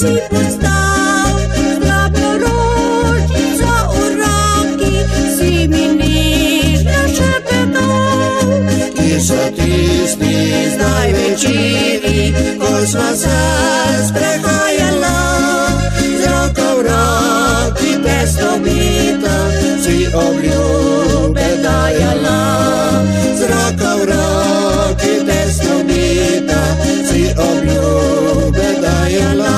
si postał, zdrabno rożnica u ramki, si mi niżno szepetał. Kisotysty znaj večeri, ko sva se sprehajala, z roko v roki testo bita, si obljube dajala. Z roko v roki testo bita, si obljube dajala.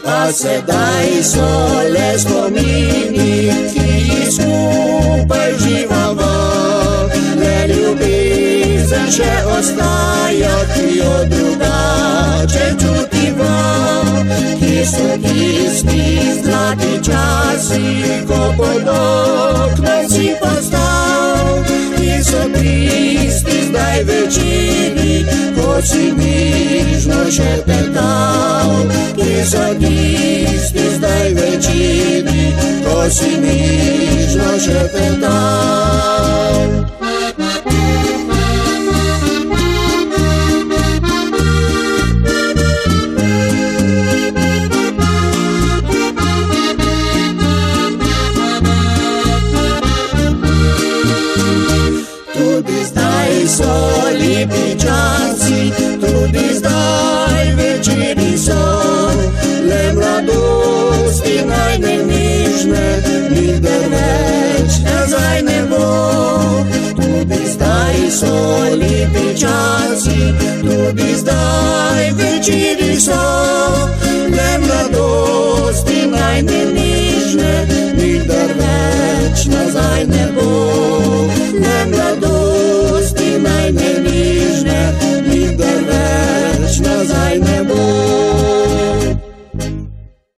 A sedaj so le spomini, ki skupaj živamo, le ljubezen še ostaja, ki jo drugače čutimo. Ki so tisti zlati časi, ko pod oknom si postal, ki so tisti zdaj večeri, ko si nižno šepetal. Ki so tisti zdaj večeri, ko si nižno šepetal. Tudi zdaj so lepi časi, tudi zdaj večeri so, le mladosti najne nežne, nikdar več nazaj ne bo. Tudi zdaj so lepi časi, tudi zdaj večeri